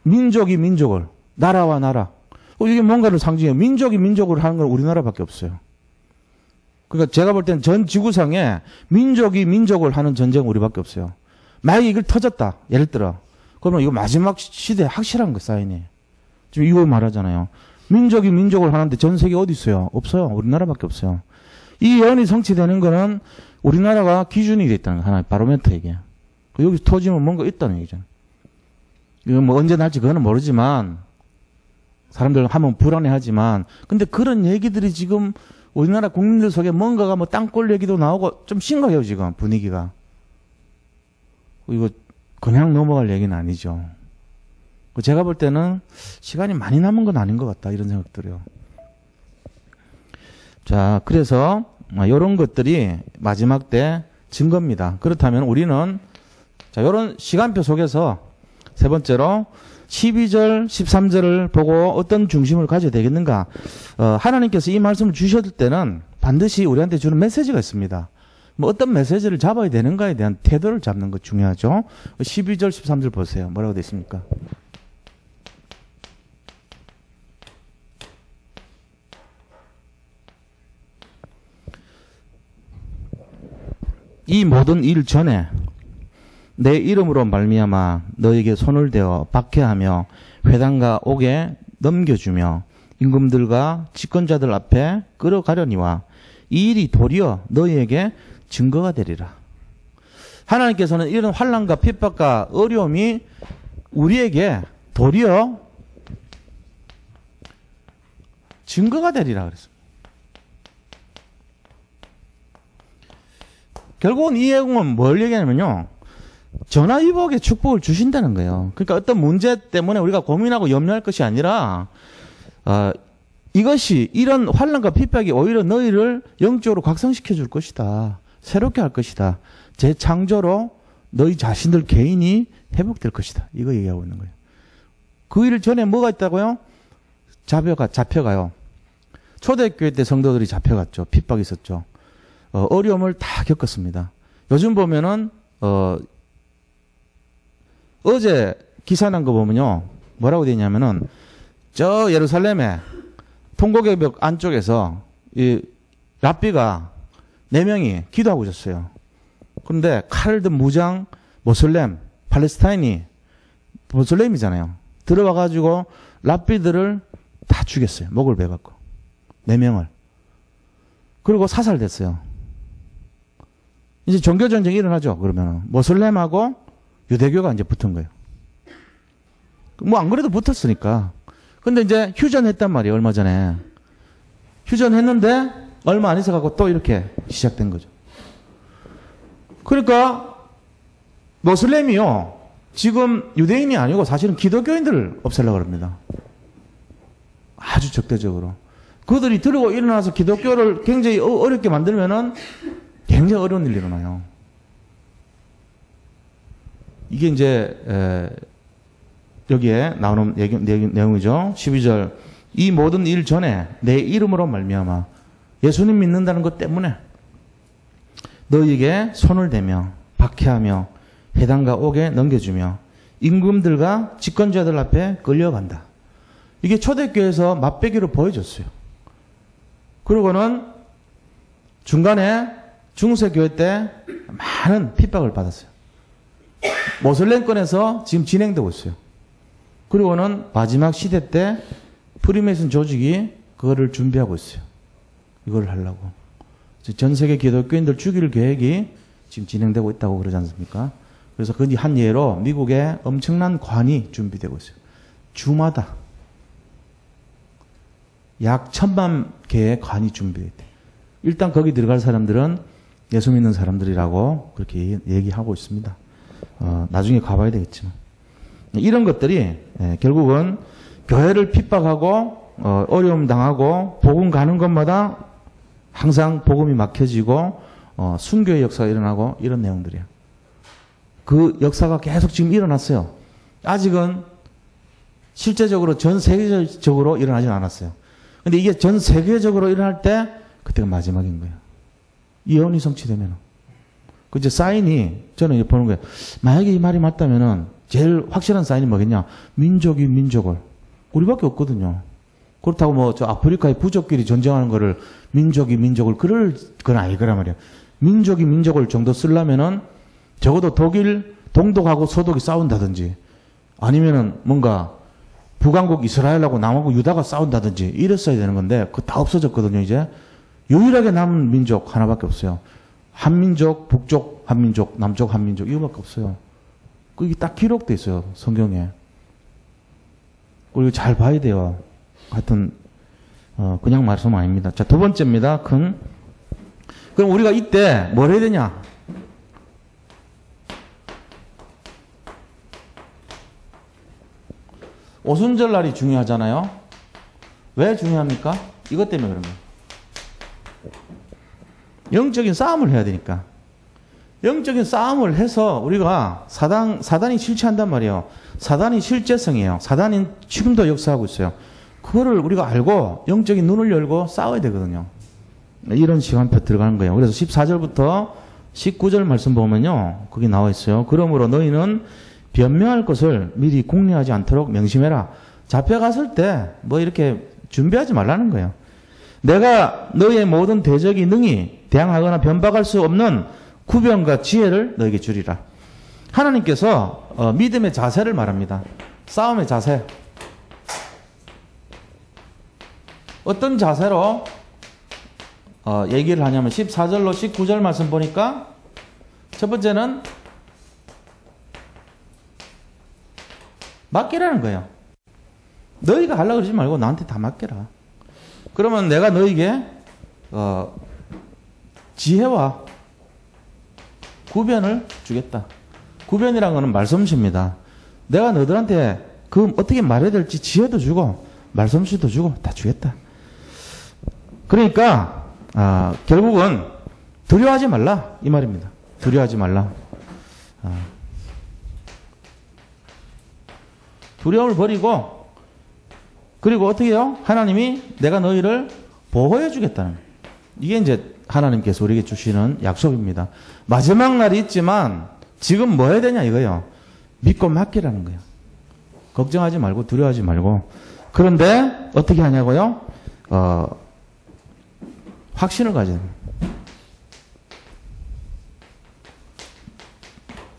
A: 민족이 민족을, 나라와 나라. 이게 뭔가를 상징해요. 민족이 민족을 하는 건 우리나라밖에 없어요. 그러니까 제가 볼 때는 전 지구상에 민족이 민족을 하는 전쟁은 우리밖에 없어요. 만약에 이걸 터졌다. 예를 들어. 그러면 이거 마지막 시대에 확실한 거 사인이. 지금 이거 말하잖아요. 민족이 민족을 하는데 전 세계 어디 있어요? 없어요. 우리나라밖에 없어요. 이 예언이 성취되는 거는 우리나라가 기준이 돼 있다는 거. 하나의 바로메터 얘기야. 여기서 터지면 뭔가 있다는 얘기잖아요. 이거 뭐 언제 날지 그거는 모르지만 사람들 하면 불안해하지만 근데 그런 얘기들이 지금 우리나라 국민들 속에 뭔가가 뭐 땅굴 얘기도 나오고 좀 심각해요 지금 분위기가. 이거 그냥 넘어갈 얘기는 아니죠. 제가 볼 때는 시간이 많이 남은 건 아닌 것 같다 이런 생각 들어요. 자, 그래서 이런 것들이 마지막 때 증거입니다. 그렇다면 우리는 자 이런 시간표 속에서 세 번째로 12절, 13절을 보고 어떤 중심을 가져야 되겠는가? 하나님께서 이 말씀을 주셨을 때는 반드시 우리한테 주는 메시지가 있습니다. 뭐 어떤 메시지를 잡아야 되는가에 대한 태도를 잡는 것 중요하죠. 12절, 13절 보세요. 뭐라고 되어 있습니까? 이 모든 일 전에 내 이름으로 말미암아 너에게 손을 대어 박해하며 회당과 옥에 넘겨주며 임금들과 집권자들 앞에 끌어가려니와 이 일이 도리어 너희에게 증거가 되리라. 하나님께서는 이런 환난과 핍박과 어려움이 우리에게 도리어 증거가 되리라 그랬습니다. 결국은 이 예언은 뭘 얘기하냐면요. 전화위복의 축복을 주신다는 거예요. 그러니까 어떤 문제 때문에 우리가 고민하고 염려할 것이 아니라 이것이 이런 환난과 핍박이 오히려 너희를 영적으로 각성시켜 줄 것이다. 새롭게 할 것이다. 재창조로 너희 자신들 개인이 회복될 것이다. 이거 얘기하고 있는 거예요. 그 일 전에 뭐가 있다고요? 잡혀가요. 초대교회 때 성도들이 잡혀갔죠. 핍박이 있었죠. 어려움을 다 겪었습니다. 요즘 보면은 어제 기사 난 거 보면요. 뭐라고 되어 있냐면은 저 예루살렘에 통곡의 벽 안쪽에서 이 랍비가 4명이 기도하고 있었어요. 그런데 칼을 든 무장 모슬렘 팔레스타인이 모슬렘이잖아요. 들어와 가지고 랍비들을 다 죽였어요. 목을 베갖고 4명을. 그리고 사살됐어요. 이제 종교전쟁이 일어나죠. 그러면은 모슬렘하고 유대교가 이제 붙은 거예요. 뭐 안 그래도 붙었으니까. 근데 이제 휴전했단 말이에요. 얼마 전에. 휴전했는데 얼마 안 있어갖고 또 이렇게 시작된 거죠. 그러니까 모슬렘이요. 지금 유대인이 아니고 사실은 기독교인들을 없애려고 합니다. 아주 적대적으로. 그들이 들고 일어나서 기독교를 굉장히 어렵게 만들면은 굉장히 어려운 일이 일어나요. 이게 이제 여기에 나오는 내용이죠. 12절. 이 모든 일 전에 내 이름으로 말미암아 예수님 믿는다는 것 때문에 너희에게 손을 대며 박해하며 회당과 옥에 넘겨주며 임금들과 집권자들 앞에 끌려간다. 이게 초대교회에서 맛배기로 보여줬어요. 그러고는 중간에 중세교회 때 많은 핍박을 받았어요. 모슬렘권에서 지금 진행되고 있어요. 그리고는 마지막 시대 때 프리메이슨 조직이 그거를 준비하고 있어요. 이걸 하려고. 전 세계 기독교인들 죽일 계획이 지금 진행되고 있다고 그러지 않습니까? 그래서 그 한 예로 미국에 엄청난 관이 준비되고 있어요. 주마다 약 1000만 개의 관이 준비돼 있대요. 일단 거기 들어갈 사람들은 예수 믿는 사람들이라고 그렇게 얘기하고 있습니다. 나중에 가봐야 되겠지만. 이런 것들이 결국은 교회를 핍박하고 어려움 당하고 복음 가는 것마다 항상 복음이 막혀지고 순교의 역사가 일어나고 이런 내용들이에요. 그 역사가 계속 지금 일어났어요. 아직은 실제적으로 전 세계적으로 일어나진 않았어요. 근데 이게 전 세계적으로 일어날 때 그때가 마지막인 거예요. 예언이 성취되면. 그 이제 사인이 저는 이제 보는 거예요. 만약에 이 말이 맞다면은 제일 확실한 사인이 뭐겠냐? 민족이 민족을. 우리밖에 없거든요. 그렇다고 뭐 저 아프리카의 부족끼리 전쟁하는 거를 민족이 민족을 그럴 건 아니거란 말이에요. 민족이 민족을 정도 쓰려면은 적어도 독일, 동독하고 서독이 싸운다든지 아니면은 뭔가 북왕국 이스라엘하고 남하고 유다가 싸운다든지 이랬어야 되는 건데 그거 다 없어졌거든요. 이제 유일하게 남은 민족 하나밖에 없어요. 한민족, 북쪽 한민족, 남쪽 한민족 이거밖에 없어요. 그게 딱 기록돼 있어요. 성경에. 그리고 잘 봐야 돼요. 하여튼 그냥 말씀 아닙니다. 자, 두 번째입니다. 그럼 우리가 이때 뭘 해야 되냐? 오순절날이 중요하잖아요. 왜 중요합니까? 이것 때문에 그런 거예요. 영적인 싸움을 해야 되니까. 영적인 싸움을 해서 우리가 사단이 실체한단 말이에요. 사단이 실제성이에요. 사단이 지금도 역사하고 있어요. 그거를 우리가 알고 영적인 눈을 열고 싸워야 되거든요. 이런 시간표 들어가는 거예요. 그래서 14절부터 19절 말씀 보면요. 거기 나와 있어요. 그러므로 너희는 변명할 것을 미리 궁리하지 않도록 명심해라. 잡혀갔을 때 뭐 이렇게 준비하지 말라는 거예요. 내가 너희의 모든 대적이 능히 대항하거나 변박할 수 없는 구변과 지혜를 너에게 주리라. 하나님께서 믿음의 자세를 말합니다. 싸움의 자세. 어떤 자세로 얘기를 하냐면 14절로 19절 말씀 보니까 첫 번째는 맡기라는 거예요. 너희가 하려고 그러지 말고 나한테 다 맡겨라. 그러면 내가 너희에게 지혜와 구변을 주겠다. 구변이라는 것은 말솜씨입니다. 내가 너희들한테 그 어떻게 말해야 될지 지혜도 주고 말솜씨도 주고 다 주겠다. 그러니까 결국은 두려워하지 말라 이 말입니다. 두려워하지 말라. 두려움을 버리고 그리고 어떻게 해요? 하나님이 내가 너희를 보호해 주겠다는 거예요. 이게 이제 하나님께서 우리에게 주시는 약속입니다. 마지막 날이 있지만 지금 뭐 해야 되냐 이거예요. 믿고 맡기라는 거예요. 걱정하지 말고 두려워하지 말고. 그런데 어떻게 하냐고요? 확신을 가져야 돼요.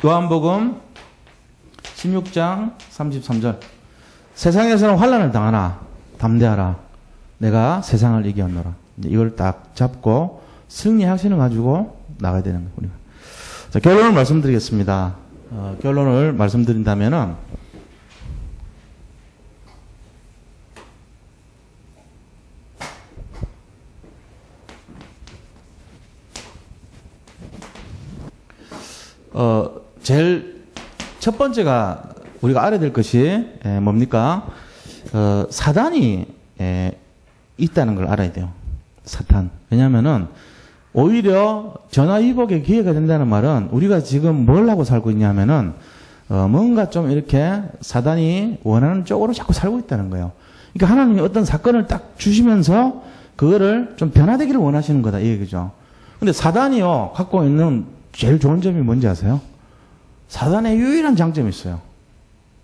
A: 요한복음 16장 33절. 세상에서는 환난을 당하나 담대하라. 내가 세상을 이겼노라. 이걸 딱 잡고 승리 확신을 가지고 나가야 되는 거예요. 우리가. 자, 결론을 말씀드리겠습니다. 결론을 말씀드린다면은 제일 첫 번째가 우리가 알아야 될 것이 뭡니까? 사단이 있다는 걸 알아야 돼요. 사탄. 왜냐하면은 오히려 전화위복의 기회가 된다는 말은 우리가 지금 뭘 하고 살고 있냐면은 뭔가 좀 이렇게 사단이 원하는 쪽으로 자꾸 살고 있다는 거예요. 그러니까 하나님이 어떤 사건을 딱 주시면서 그거를 좀 변화되기를 원하시는 거다 이 얘기죠. 근데 사단이요 갖고 있는 제일 좋은 점이 뭔지 아세요? 사단의 유일한 장점이 있어요.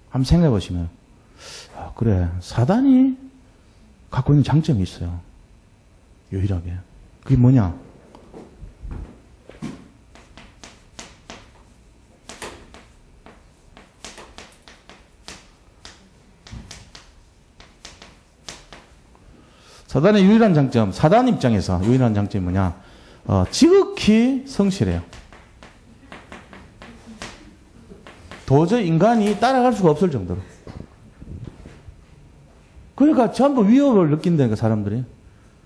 A: 한번 생각해 보시면 그래 사단이 갖고 있는 장점이 있어요. 유일하게. 그게 뭐냐? 사단의 유일한 장점, 사단 입장에서 유일한 장점이 뭐냐? 지극히 성실해요. 도저히 인간이 따라갈 수가 없을 정도로. 그러니까 전부 위협을 느낀다니까 사람들이.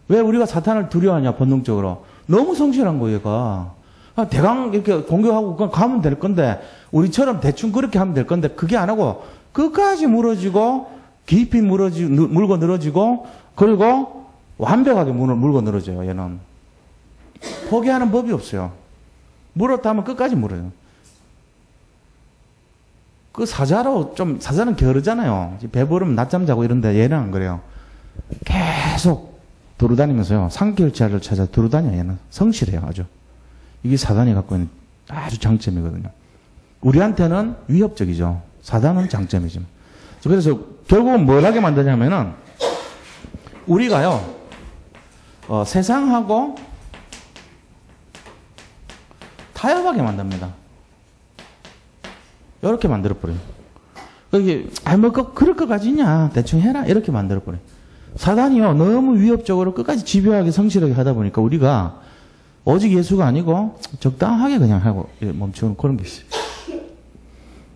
A: 왜 우리가 사탄을 두려워하냐 본능적으로. 너무 성실한 거예요 얘가. 대강 이렇게 공격하고 그냥 가면 될 건데 우리처럼 대충 그렇게 하면 될 건데 그게 안 하고 끝까지 무너지고 깊이 물고 늘어지고 그리고 완벽하게 물고 늘어져요. 얘는 포기하는 법이 없어요. 물었다 하면 끝까지 물어요. 그 사자로 좀, 사자는 게으르잖아요. 배부르면 낮잠 자고 이런데 얘는 안 그래요. 계속 돌아다니면서요. 산길자를 찾아 돌아다녀요. 얘는 성실해요. 아주. 이게 사단이 갖고 있는 아주 장점이거든요. 우리한테는 위협적이죠. 사단은 장점이죠. 그래서 결국은 뭘 하게 만드냐면은 우리가요, 세상하고 타협하게 만듭니다. 이렇게 만들어버려요. 이게, 그럴 것까지 있냐. 대충 해라. 이렇게 만들어버려요. 사단이요, 너무 위협적으로 끝까지 집요하게 성실하게 하다 보니까 우리가 오직 예수가 아니고 적당하게 그냥 하고 멈추는 그런 게 있어요.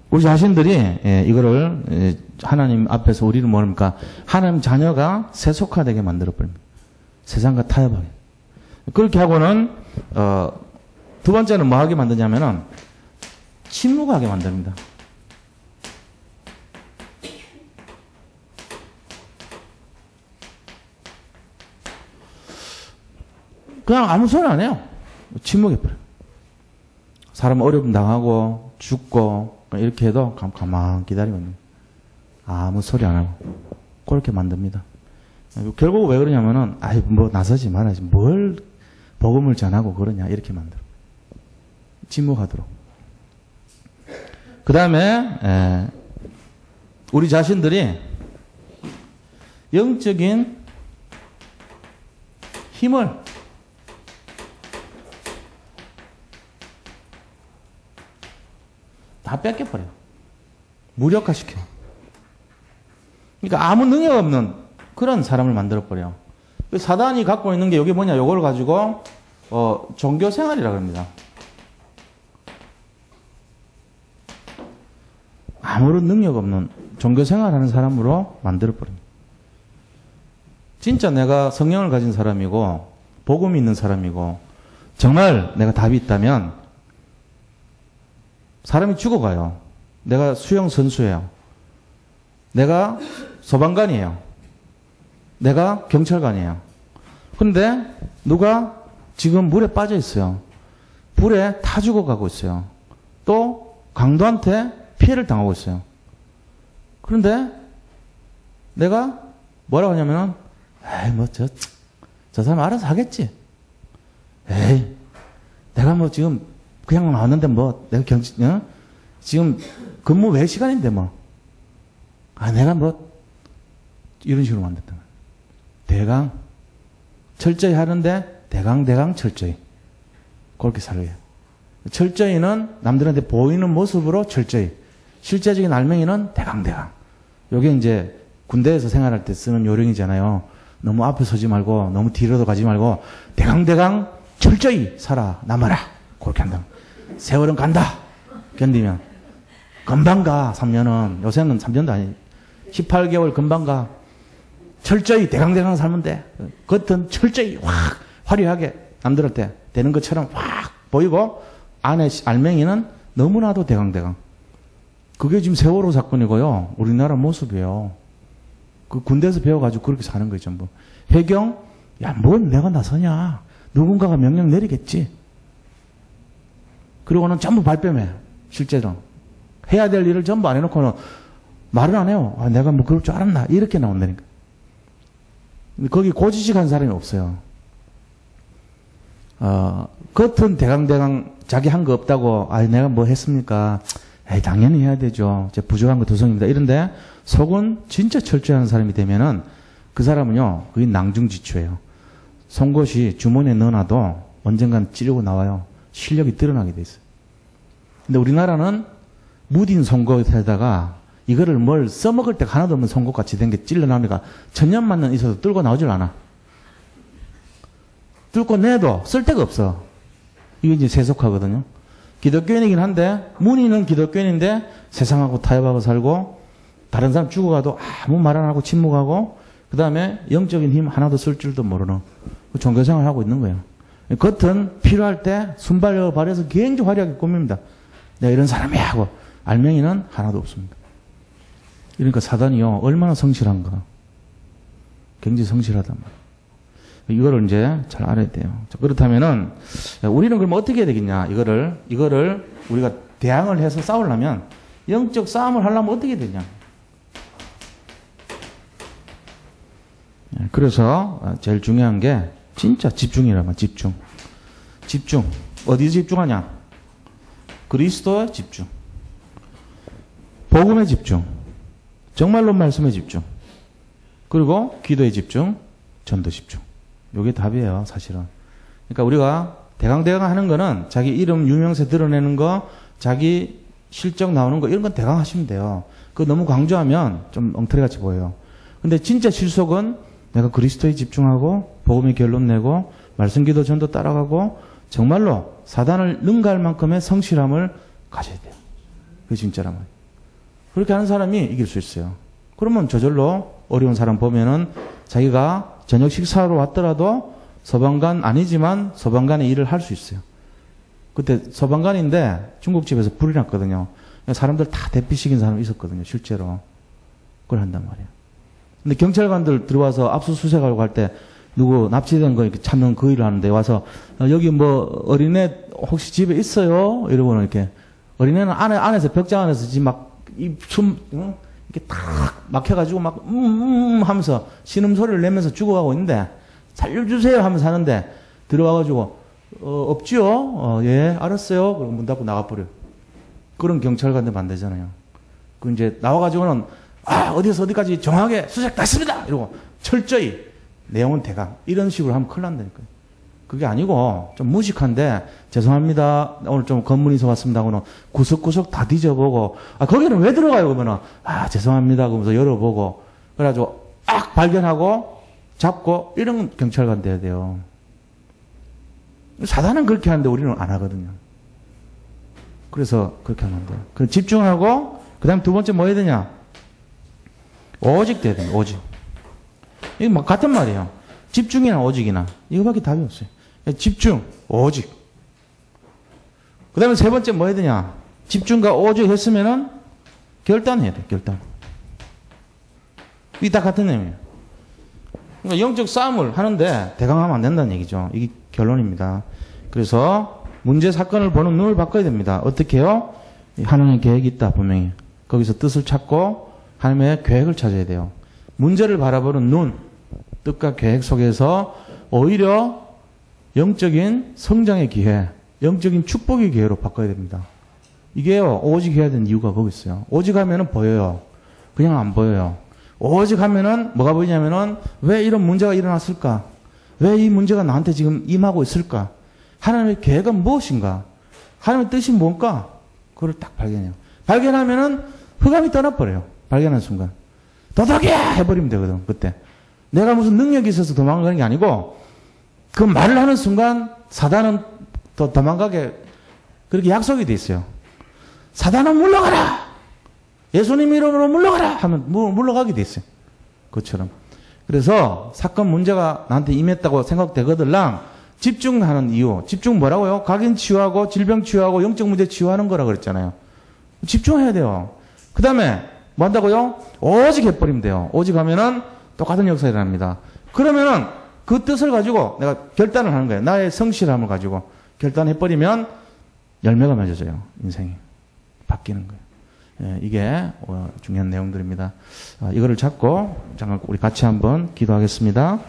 A: 우리 자신들이 이거를 하나님 앞에서 우리를 뭡니까? 하나님 자녀가 세속화되게 만들어버립니다. 세상과 타협하게. 그렇게 하고는 두 번째는 뭐 하게 만드냐면은 침묵하게 만듭니다. 그냥 아무 소리 안 해요. 침묵해버려요. 사람 어려움 당하고 죽고 이렇게 해도 가만 기다리고 있는 거예요. 아무 소리 안 하고 그렇게 만듭니다. 결국 왜 그러냐면은 뭐 나서지 말아야지 뭘 복음을 전하고 그러냐 이렇게 만들어. 침묵하도록. 그 다음에 우리 자신들이 영적인 힘을 다 뺏겨버려요. 무력화시켜요. 그러니까 아무 능력 없는 그런 사람을 만들어버려요. 사단이 갖고 있는 게 여기 뭐냐, 요걸 가지고 종교 생활이라고 합니다. 아무런 능력 없는 종교 생활하는 사람으로 만들어버립니다. 진짜 내가 성령을 가진 사람이고 복음이 있는 사람이고 정말 내가 답이 있다면 사람이 죽어가요. 내가 수영 선수예요. 내가 소방관이에요. 내가 경찰관이에요. 근데 누가 지금 물에 빠져 있어요. 불에 타 죽어가고 있어요. 또 강도한테 피해를 당하고 있어요. 그런데 내가 뭐라고 하냐면 저 사람 알아서 하겠지. 내가 뭐 지금 그냥 나왔는데 뭐 내가 지금 근무 외 시간인데 뭐 내가 뭐 이런 식으로 만든다. 대강 철저히 하는데 대강 철저히 그렇게 살아요. 철저히는 남들한테 보이는 모습으로 철저히, 실제적인 알맹이는 대강. 요게 이제 군대에서 생활할 때 쓰는 요령이잖아요. 너무 앞에 서지 말고 너무 뒤로도 가지 말고 대강 철저히 살아남아라. 그렇게 한다. 세월은 간다. 견디면 금방 가. 3년은 요새는 3년도 아니 18개월 금방 가. 철저히 대강 살면 돼. 겉은 철저히 확 화려하게 남들한테 되는 것처럼 확 보이고 안에 알맹이는 너무나도 대강. 그게 지금 세월호 사건이고요. 우리나라 모습이에요. 그 군대에서 배워가지고 그렇게 사는 거예요, 전부. 해경, 뭔 내가 나서냐. 누군가가 명령 내리겠지. 그리고는 전부 발뺌해. 실제로. 해야 될 일을 전부 안 해놓고는 말을 안 해요. 내가 뭐 그럴 줄 알았나. 이렇게 나온다니까. 거기 고지식한 사람이 없어요. 겉은 대강 자기 한 거 없다고, 내가 뭐 했습니까? 당연히 해야 되죠. 제 부족한 거 도성입니다. 이런데 속은 진짜 철저한 사람이 되면은 그 사람은요, 그게 낭중지추예요. 송곳이 주머니에 넣어놔도 언젠간 찌르고 나와요. 실력이 드러나게 돼 있어요. 근데 우리나라는 무딘 송곳에다가 이거를 뭘 써먹을 때가 하나도 없는 송곳같이 된 게 찔러 나오니까 천년만년 있어도 뚫고 나오질 않아. 뚫고 내도 쓸 데가 없어. 이게 이제 세속화거든요. 기독교인이긴 한데, 문의는 기독교인인데 세상하고 타협하고 살고, 다른 사람 죽어가도 아무 말 안 하고 침묵하고, 그 다음에 영적인 힘 하나도 쓸 줄도 모르는 그 종교생활을 하고 있는 거예요. 겉은 필요할 때 순발력을 발휘해서 굉장히 화려하게 꾸밉니다. 내가 이런 사람이야 하고, 알맹이는 하나도 없습니다. 그러니까 사단이요, 얼마나 성실한가. 굉장히 성실하단 말이에요. 이거를 이제 잘 알아야 돼요. 자, 그렇다면은 우리는 그럼 어떻게 해야 되겠냐? 이거를 우리가 대항을 해서 싸우려면 영적 싸움을 하려면 어떻게 해야 되냐? 그래서 제일 중요한 게 진짜 집중이라면 집중. 집중. 어디에 집중하냐? 그리스도에 집중. 복음에 집중. 정말로 말씀에 집중. 그리고 기도에 집중. 전도 집중. 요게 답이에요, 사실은. 그러니까 우리가 대강 하는 거는 자기 이름 유명세 드러내는 거, 자기 실적 나오는 거 이런 건 대강 하시면 돼요. 그거 너무 강조하면 좀 엉터리같이 보여요. 근데 진짜 실속은 내가 그리스도에 집중하고 복음의 결론 내고 말씀 기도 전도 따라가고 정말로 사단을 능가할 만큼의 성실함을 가져야 돼요. 그게 진짜란 말이에요. 그렇게 하는 사람이 이길 수 있어요. 그러면 저절로 어려운 사람 보면은 자기가 저녁 식사하러 왔더라도 서방관 아니지만 서방관의 일을 할 수 있어요. 그때 서방관인데 중국집에서 불이 났거든요. 사람들 다 대피시킨 사람이 있었거든요. 실제로. 그걸 한단 말이에요. 근데 경찰관들 들어와서 압수수색하려고 할 때 누구 납치된 거 이렇게 찾는 그 일을 하는데 와서 여기 뭐 어린애 혹시 집에 있어요? 이러고는 이렇게 어린애는 안에서 벽장 안에서 지금 막 입숨 이렇게 탁 막혀가지고 막 하면서 신음소리를 내면서 죽어가고 있는데 살려주세요 하면서 하는데 들어와가지고 없지요? 예 알았어요. 그럼 문 닫고 나가버려요. 그런 경찰관들 안 되잖아요. 그 이제 나와가지고는 어디에서 어디까지 정확하게 수색 났습니다. 이러고 철저히 내용은 대강 이런 식으로 하면 큰일 난다니까요. 그게 아니고 좀 무식한데 죄송합니다. 오늘 좀 검문이서 왔습니다. 하고는 구석구석 다 뒤져보고 거기는 왜 들어가요? 그러면은 죄송합니다. 그러면서 열어보고 그래가지고 발견하고 잡고 이런 경찰관 돼야 돼요. 사단은 그렇게 하는데 우리는 안 하거든요. 그래서 그렇게 하면 안 돼요. 그럼 집중하고 그 다음 두 번째 뭐 해야 되냐? 오직 돼야 돼요. 오직. 이거 뭐 같은 말이에요. 집중이나 오직이나 이거밖에 답이 없어요. 집중, 오직. 그 다음에 세 번째 뭐 해야 되냐? 집중과 오직 했으면은 결단해야 돼. 결단. 이게 다 같은 내용이에요. 그러니까 영적 싸움을 하는데 대강하면 안 된다는 얘기죠. 이게 결론입니다. 그래서 문제 사건을 보는 눈을 바꿔야 됩니다. 어떻게 해요? 하나님의 계획이 있다 분명히. 거기서 뜻을 찾고 하나님의 계획을 찾아야 돼요. 문제를 바라보는 눈, 뜻과 계획 속에서 오히려 영적인 성장의 기회, 영적인 축복의 기회로 바꿔야 됩니다. 이게요, 오직 해야 되는 이유가 거기 있어요. 오직 하면은 보여요. 그냥 안 보여요. 오직 하면은 뭐가 보이냐면은 왜 이런 문제가 일어났을까? 왜 이 문제가 나한테 지금 임하고 있을까? 하나님의 계획은 무엇인가? 하나님의 뜻이 뭔가? 그걸 딱 발견해요. 발견하면은 흑암이 떠나버려요. 발견한 순간. 도덕이야! 해버리면 되거든, 그때. 내가 무슨 능력이 있어서 도망가는 게 아니고, 그 말을 하는 순간, 사단은 더 도망가게, 그렇게 약속이 돼 있어요. 사단은 물러가라! 예수님 이름으로 물러가라! 하면 물러가게 돼 있어요. 그것처럼. 그래서, 사건 문제가 나한테 임했다고 생각되거들랑, 집중하는 이유. 집중 뭐라고요? 각인 치유하고, 질병 치유하고, 영적 문제 치유하는 거라 그랬잖아요. 집중해야 돼요. 그 다음에, 뭐 한다고요? 오직 해버리면 돼요. 오직 하면은 똑같은 역사가 일어납니다. 그러면은 그 뜻을 가지고 내가 결단을 하는 거예요. 나의 성실함을 가지고 결단해버리면 열매가 맺어져요. 인생이. 바뀌는 거예요. 예, 이게 중요한 내용들입니다. 이거를 잡고 잠깐 우리 같이 한번 기도하겠습니다.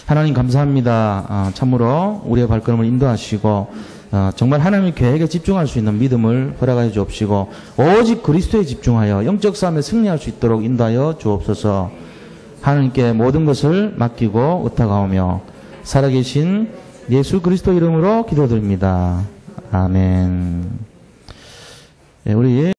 A: 하나님 감사합니다. 참으로 우리의 발걸음을 인도하시고 정말 하나님의 계획에 집중할 수 있는 믿음을 허락하여 주옵시고 오직 그리스도에 집중하여 영적 싸움에 승리할 수 있도록 인도하여 주옵소서. 하나님께 모든 것을 맡기고 의탁하오며 살아계신 예수 그리스도 이름으로 기도드립니다. 아멘. 우리